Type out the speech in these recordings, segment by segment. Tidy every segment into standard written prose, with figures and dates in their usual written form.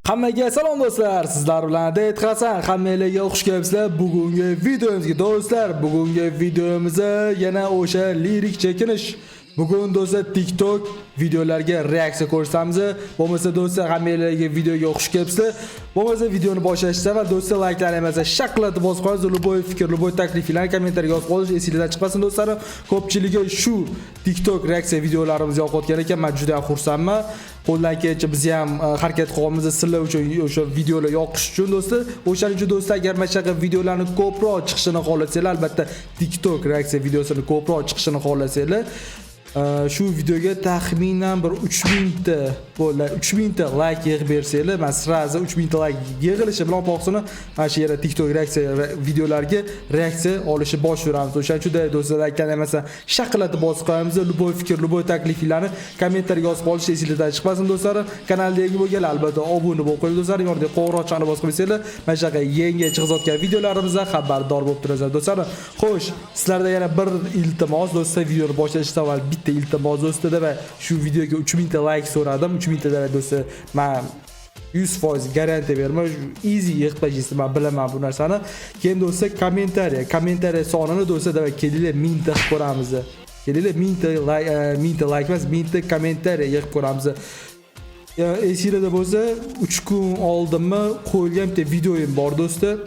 Hammaga salom do'stlar. Sizlar bilan Dayt Hasan. Hammalarga xush kelibsizlar. Bugungi videomizga do'stlar, bugungi videomizda yana o'sha lirik chekinish. Bugun do'stlar TikTok videolarga reaksiya ko'rsatamiz. Bo'lmasa do'stlar hammalarga videoga xush kelibsizlar. Bo'lmasa videoni boshlashdan avval do'stlar like'larni emas, shaqlatib bosib qo'ying. Любой fikr, любой takliflarni kommentariyga yozib qo'yish esingizdan chiqmasin do'stlar. Ko'pchiligi shu TikTok reaksiya videolarimizni yoqayotgan ekan. Men juda ham xursandman. Qo'ldan kelgancha biz ham harakat qilyapmiz sizlar uchun o'sha videolar yoqish uchun do'stlar. O'shaning uchun do'stlar agar mana shunaqa videolarni ko'proq chiqishini xohlasanglar, albatta TikTok reaksiya videosini ko'proq chiqishini xohlasanglar, shu videoga taxminan bir 3000 ta bo'ladi. 3000 ta like yig'ib bersanglar, men srazi 3000 ta like yig'ilishi bilan to'g'risini mana shu yerda TikTok reaksiya videolarga reaksiya olishni boshlaymiz. O'shaning uchun do'stlar like'dan emas, shaqlatib bosib qo'yamiz. Любой fikr, любой takliflarni kommentariyga yozib qolish esingizdan chiqmasin do'stlar. Kanalga yangi bo'lganlar albatta obuna bo'lib qo'ying do'stlar. Yordamga qo'ng'iroqchani bosib qo'ysanglar, mana shunaqa yangi chiqayotgan videolarimizdan xabardor bo'lib turasizlar do'stlar. Xo'sh, sizlardan yana bir iltimos do'stlar, videoni boshlashdan avval bitta iltimos do'stlar va shu videoga 3000 ta like so'radim. 3000 ta do'stlar, men 100% garantiya beraman. Easy yig'ib tashlaysiz, men bilaman bu narsani. Keyin do'stlar kommentariya sonini do'stlar va kelinglar 1000 ta qilib ko'ramiz. Kelinglar 1000 ta like emas, 1000 ta kommentariya yig'ib ko'ramiz. Esingizda bo'lsa 3 kun oldinmi qo'yilgan bitta videoyim bor do'stlar.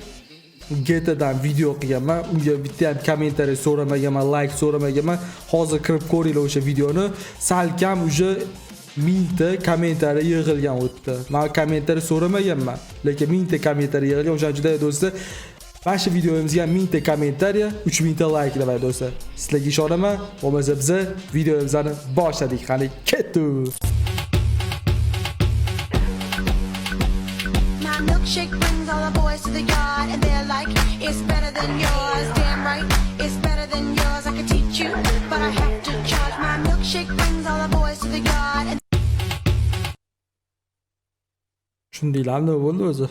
GTAdan video qilganman. Unga bitta ham kommentariy so'ramaganman, like so'ramaganman. Hozir kirib ko'ringlar o'sha videoni. Salkam uje 1000 ta kommentariy yig'ilgan o'tdi. Men kommentariy so'ramaganman, lekin 1000 ta kommentariy yig'ilgan. O'shaning uchun do'stlar, mana shu videomizga 1000 ta kommentariy, 3000 ta like davay do'stlar. Sizlarga ishonaman. Bo'lmasa biz videomizni boshladik. Qani ketdik. Milkshake brings all the boys to the yard and they're like, it's better than yours. Damn right, it's better than yours. I could teach you, but I have to charge. My milkshake brings all the boys to the yard and Shundaylarmi bo'ldi o'zi?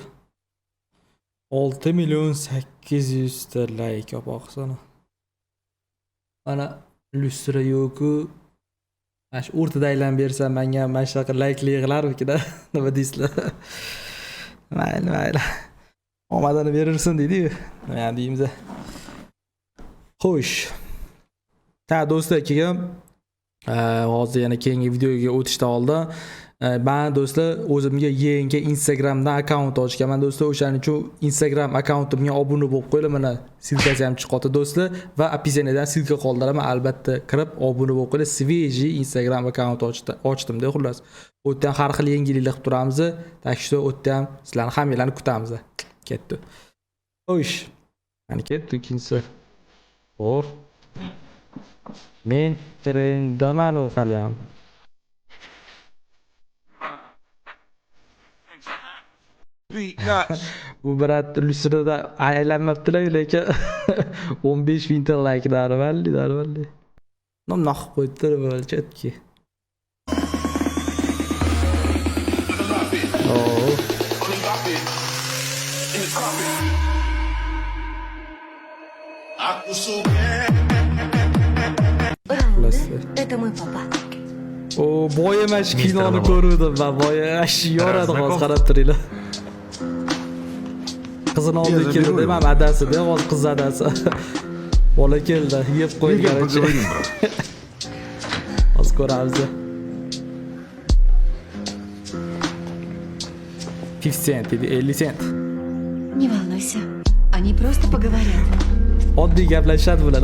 6.800 ta like boqsana. Mana lustra yo'q-ku. Mana shu o'rtada aylanib bersam menga mana shunaqa like'li yig'larmikin-da. Nima deysizlar? Mayli. Omadini berirsin deydi-yu. Nima deymiz? Xo'sh. Ta do'stlar, keyin hozir yana keyingi videoga o'tishdan oldin men do'stlar o'zimga yangi Instagramdan akkaunt ochganman do'stlar. O'shaning uchun Instagram akkauntimga obuna bo'lib qo'yinglar. Mana silkasi ham chiqadi do'stlar va opisiyadan silka qoldiraman. Albatta kirib obuna bo'lib qo'yinglar. Sveji Instagram akkaunt ochdim-da, xullas. U yerda har xil yangiliklar qilib turamiz. Tak shu yerda ham sizlarni hammalarni kutamiz. Ketdi. Xo'sh. Mana ketdi ikkinchisi. Xo'p. Men trendaman o'qalyam. Bu brat lusrada aylanmabdilar, lekin 15.000 ta like darvalli. Naq qo'ydilar bo'lchatki. это мой папа. O boyamash kinoni ko'rdim men. Boyash yoradi hozir qarab turinglar. Qizini oldi keldi, men adasi-da, hozir qiz adasi. Bola keldi, yeb qo'yganicha. Hozir ko'ramiz. 50 cent dedi, 50 cent. Не волнуйся, они просто поговорят. Oddiy gaplashadi bular.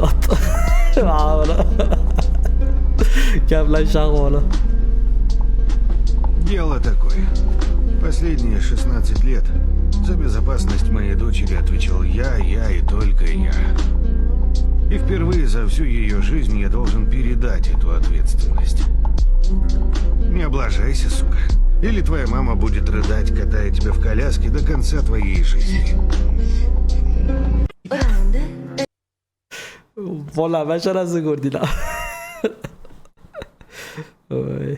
Gaplashadi. Дело такое. Последние 16 лет за безопасность моей дочери отвечал я и только я. И впервые за всю ее жизнь я должен передать эту ответственность. Не облажайся, сука. Или твоя мама будет рыдать, катая тебя в коляске до конца твоей жизни. Bola basharasi ko'rdinglar. Oy.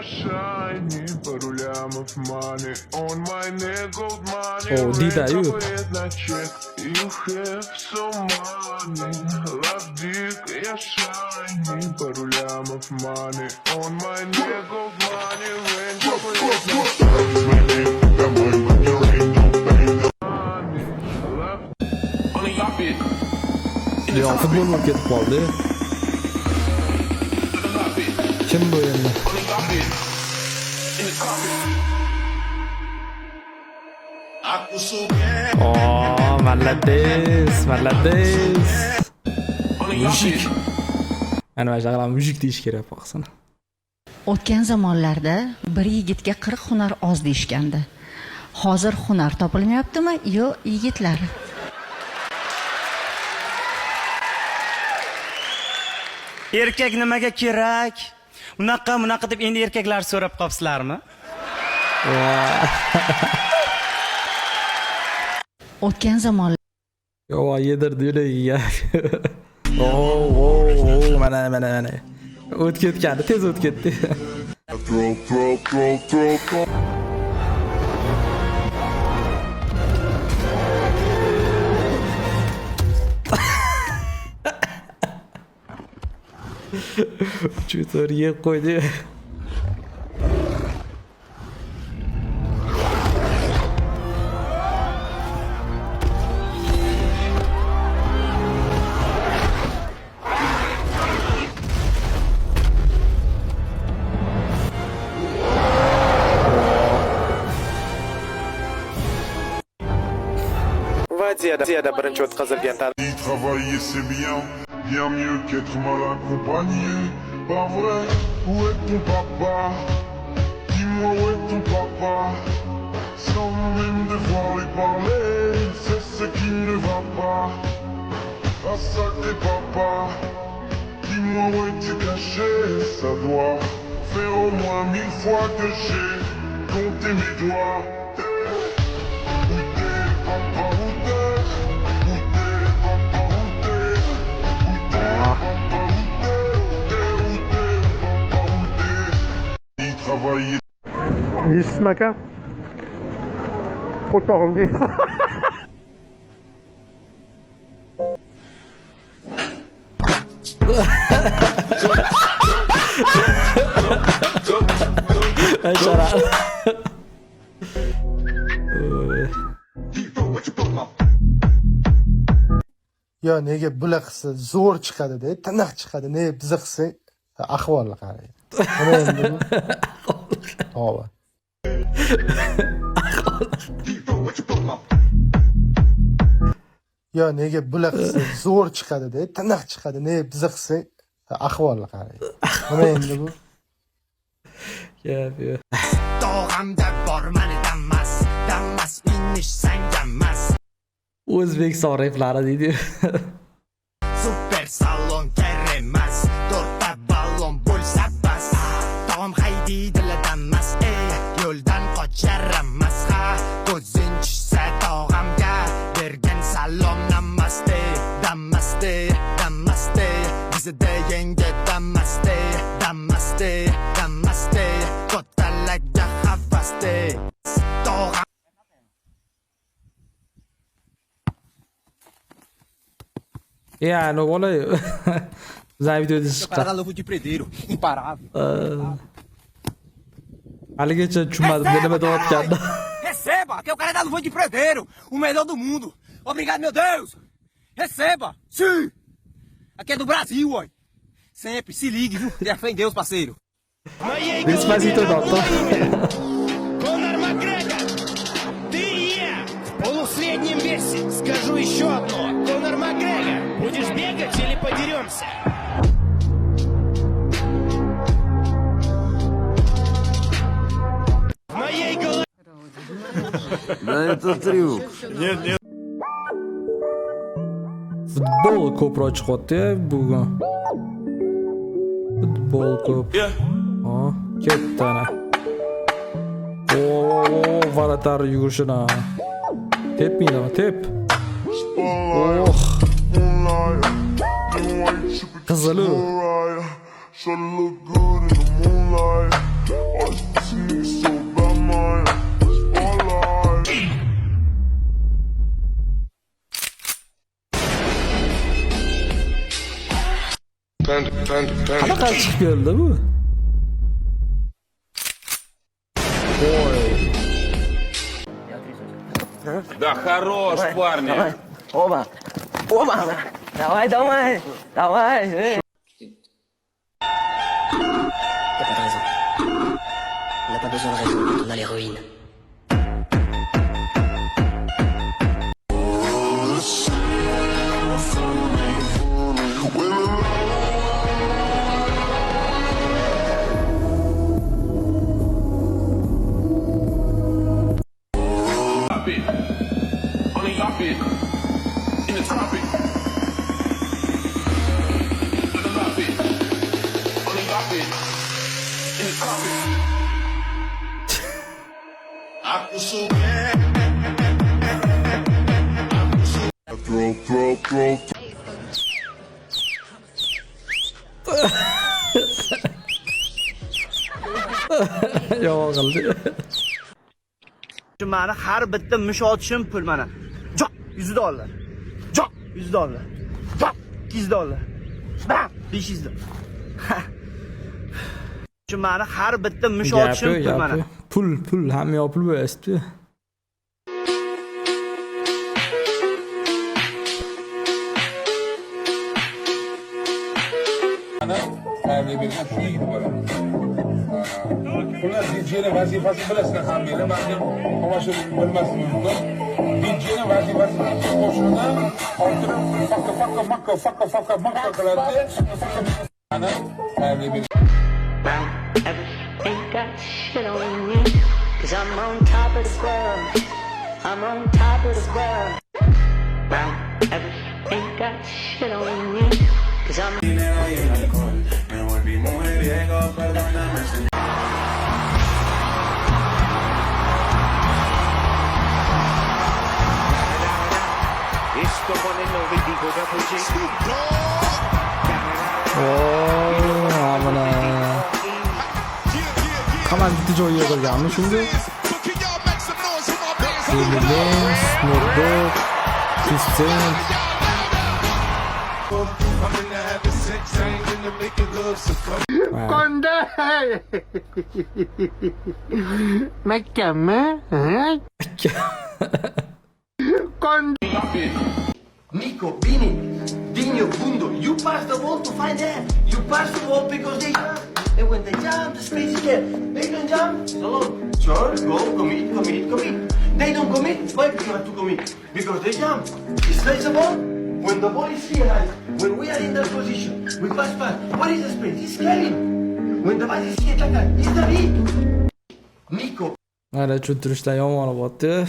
shiny, пару лямов money on my neck, gold money. О, Дида, ю. На чек, you have so money. Love dick, я shiny, пару лямов money on my neck, gold money. Rain chocolate на чек. Ya futbol bo'lib ketib qoldi. Kim bu endi? Oh, молодец, молодец. Mujik. Ana mana shaqalar mujik deyish kerak bo'lsin. O'tgan zamonlarda bir yigitga 40 hunar oz deyishgandi. Hozir hunar topilmayaptimi yo yigitlar? Erkak nimaga kerak? Unaqa deb endi erkaklar so'rab qopsizlarmi? O'tgan zamonlarda Yo, yedirdi ya. Oh, mana. O'tib ketgandi, tez o'tib ketdi. Chutor yeb qo'ydi. Vaziyada birinchi o'tkazilgan Travailler c'est bien, bien mieux qu'être mal accompagné. Pas vrai, où est ton papa? Dis-moi où est ton papa? Sans même devoir lui parler, c'est ce qui ne va pas. Ah sacré papa, dis-moi où es-tu caché? Ça doit faire au moins 1000 fois que j'ai compté mes doigts. Où t'es papa, où t'es? Où t'es papa, où t'es? Où t'es papa, où t'es? Où t'es papa, où t'es? Il travaillait. Есть смака? Поторги. Ay shara. Yo nega bular qilsa zo'r chiqadi-da, tiniq chiqadi. Ne biza qilsa ahvolni qarang. Mana endi bu. Hova. Yo nega bular qilsa zo'r chiqadi-da, tiniq chiqadi. Ne biza qilsa ahvolni qarang. Mana endi bu. Gap yo'q. Tog'amda bor mani dammas inish sangamas. O'zbekiston replari deydi. Super salon keremas, to'rtta ballon bo'lsa bas. Tog'am haydiydilar dammas, yo'ldan qocharamas. Ko'zing tushsa tog'amga bergan salom namaste, namaste. Bizda yangi namaste, ko'talarga havaste. Tog'am Ya, no bola. Bizning videoda chiqqan. Caralho de predeiro, imparável. Haligacha tushunmadim, nima deyotganini. Receba, que é o cara da luva de predeiro, o melhor do mundo. Obrigado, meu Deus. Receba, sim. Aqui é do Brasil, ó. Sempre, se ligue, viu? Tenha fé em Deus, parceiro. Despacito, doctor. Конор Макгрегор, ты и я в полусреднем весе. Скажу еще одно. Конор Макгрегор, будешь бегать или подеремся? В моей голове... Futbol ko'proq chiqyapti bugun. Futbol ko'p. Ha, ketdi ana. Varatar yugurishina. Tepmaydimi, tep. Oh. Qizilu. Should look good in the moonlight. All Qanaqa chiqib keldi bu? Да хорош, парни. Оба! Оба! Давай, давай! Давай! Y'a pas de raison. On n'a pas besoin de raison quand on a l'héroïne. Only got it in the tropic. Got it. Only got it in the tropic. I feel so bad. Throw. Yo'q qildi. Mana har bitta mush otishim pul mana. Joq $100. Joq $100. Joq $200. Bam $500. Mana har bitta mush otishim pul mana. Pul hamma yopilib qo'yasizku. Xullas, DJ'ning vazifasi bilasizlar hammalar, men tomosha bilmasam mumkin. DJ'ning vazifasi qo'shiqni orttirib fakka qiladi. Ana, Everything got shit on me. Cause I'm on top of the world. I'm on top of the world. Everything got shit on me. Cause I'm Esto con el novellico Capucci. Mana qamar bitta joyga yig'ilganmi shunga? Eminem, Snoop Dogg, 50 Cent. Konde. Mekkame? Konde. Nico, Bini, Dino, Bundo, you pass the ball to find them. You pass the ball because they jump. And when they jump, the space is there. They don't jump, alone. Sure, go, commit. They don't commit, why do you have to commit? Because they jump. It's like the ball. When the ball is here, when we are in that position, we pass. What is the space? It's carrying. When the ball is here, like that, it's the beat. Nico. Mana tushuntirishdan yomon bo'pti.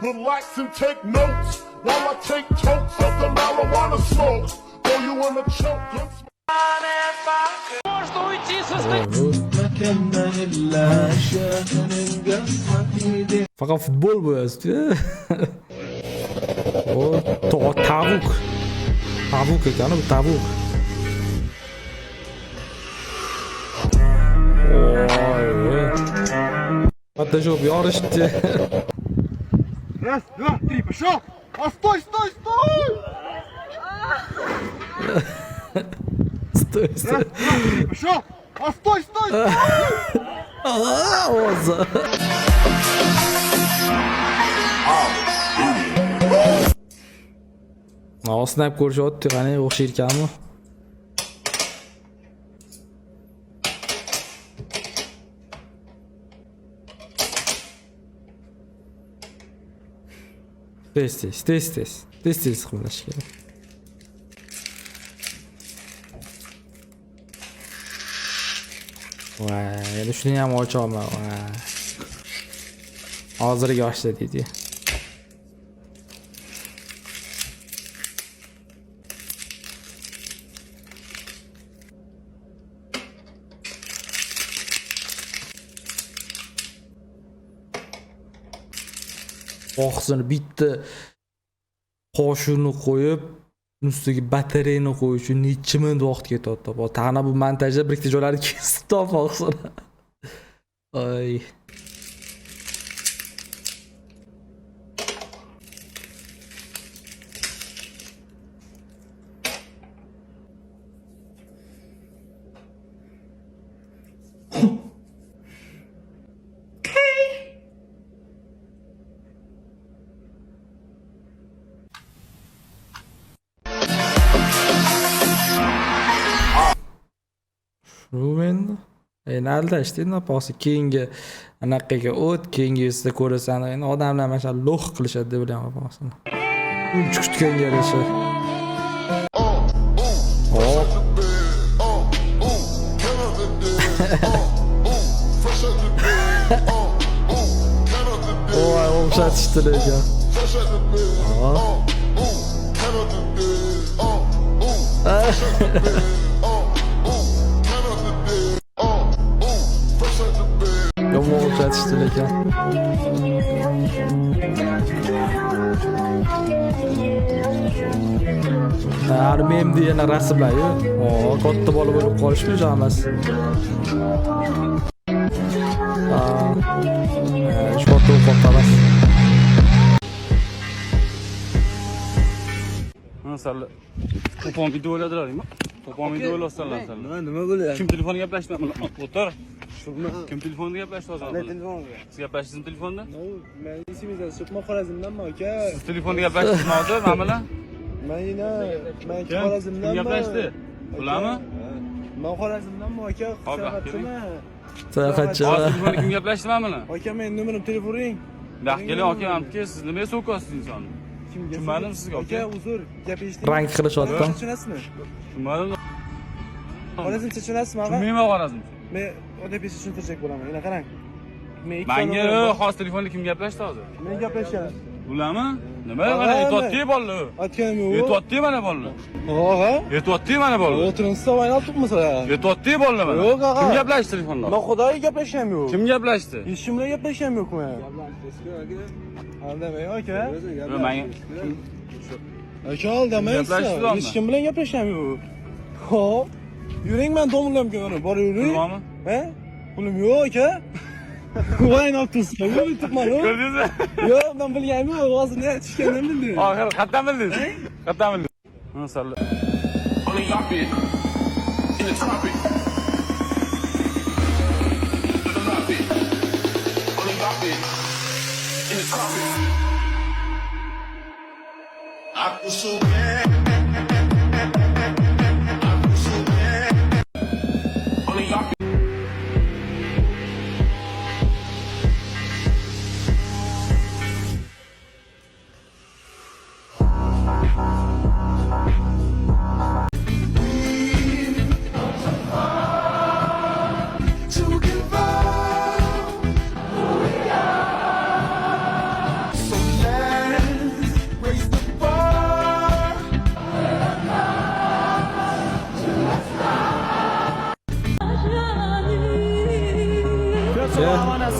relax and take notes while I take totes of the marijuana smokes. Throw you in a choke. Faqat futbol bo'yasizku. O tavuk. Tavuk ekan bu tavuk. Hatta shu yorishdi. Раз, два, три, пошел! А стой! Sтой. Раз, два, три, пошел! А стой! O'zi. Snap ko'rishyapti, qani o'xshaydi ekanmi? Tez qilmash kerak. Voy, shuni ham ochaman. Hozirga ochdi deydi. Og'zini bitta qoshiqni qo'yib Ustiga batareyani qo'yish uchun necha minut vaqt ketyapti. Tag'ina bu montajda bir ikkita joylarni kesib topmoqsan. Ay. Shu endi. Aldashdi, naposi keyingi anaqaga o't, keyingi yuzda ko'rasan, endi odamlar mana shu lo'q qilishadi deb bilaman naposini. Unchi kutganga yarasha. Voy, o'xshatishdi lekin. Yomon o'xshatishdi lekin. Armiyamda yana rasmlar-yu. Katta bola bo'lib qolishmi emas. Shu katta o'qotamas. Masalan, qo'pon video o'yladilaringmi? Qo'pon video o'ylasanlar. Nima bo'lyapti? Kim telefonga gaplashdimi? O'tir. Kim telefonda gaplashdi hozir? Men telefonga. Siz gaplashdingizmi telefonda? Men esimizda So'qmoq Xorazmdanman aka. Siz telefonda gaplashdingizmi hozir? Mana bilan? Men Xorazmdanman. Kim gaplashdi? Ularmi? Men Xorazmdanman aka. Sayohatchi. Hozir telefonda kim gaplashdi mana bilan? Aka, men nomerim telefoning. Dah keling aka, amki siz nimaga so'kasiz insonni? Tushunmadim sizga aka. Aka, uzr, gapingizni. Rang qilishyapti. Tushunasizmi? Tushunmadim. Xorazmcha tushunasizmi, aga? Tushunmayman Xorazm. Men odamga tushuntirsak bo'laman. Mana qarang. Menga xos telefonda kim gaplashdi hozir? Men gaplashgan. Ularmi? Nima mana aytayotdi bolalar? Aytganim yo'q. Aytayotdi mana bolalar. Og'a? Aytayotdi mana bolalar. O'tirinsa o'ynab turibmiz ha. Aytayotdi bolalar mana. Yo'q, og'a. Kim gaplashdi telefonda? Men xudoy gaplashgan yo'q. Kim gaplashdi? Hech kim bilan gaplashgan yo'q men. Aldamang aka. Men Aka, aldamang. Hech kim bilan gaplashgan yo'q. Xo'p. Yuring, men domlamga mana bor yuring. Nima? He? Pulim yo'q aka. O'ynab turibsiz. Yutibman. Ko'rdingizmi? Yo'q, men bilganman, hozir ne tushgandan bildim. Oxir qayerdan bildingiz? Qayerdan bildingiz? Masalan.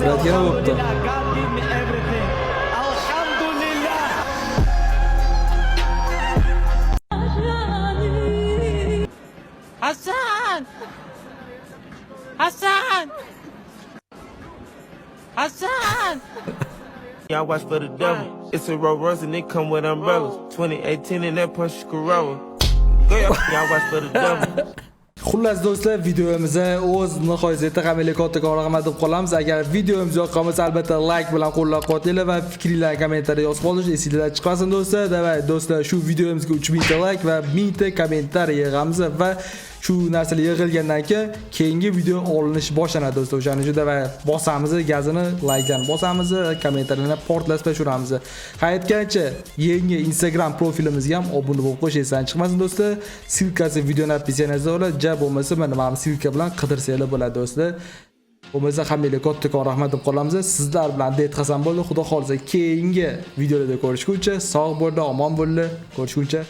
Yatgani bo'pti. Hassan! Hassan! Hassan! Y'all watch for the devil. It's a Rolls Royce and it come with umbrellas. 2018 in that Porsche Corolla. Y'all watch for the devil. Xullas do'stlar, videomizni o'z nihoyatda qamali katta rahmat deb qolamiz. Agar videomiz yoqqan bo'lsa, albatta like bilan qo'llab-quvvatlanglar va fikringlarni kommentariyada yozib qoldirishni esingizdan chiqmasin do'stlar. Davay do'stlar, shu videomizga 3000 ta like va 1000 ta kommentariy yig'amiz va shu narsalar yig'ilgandan keyingi video olinish boshlanadi do'stlar. O'shaning uchun davay bosamiz, gazini, like-dan bosamiz, kommentarlarni portlashtiramiz. Hayotgancha yangi Instagram profilimizga ham obuna bo'lib qo'shingizdan chiqmasin do'stlar. Silkasi videoni описаниеda bo'ladi. Bo'lmasa mana mana silka bilan qidirsanglar bo'ladi do'stlar. Bo'lmasa hammaga kattakon rahmat deb qolamiz. Sizlar bilan Dayt Hasan bo'ldi. Xudo xolisa keyingi videolarda ko'rishguncha sog' bo'linglar, omon bo'linglar. Ko'rishguncha.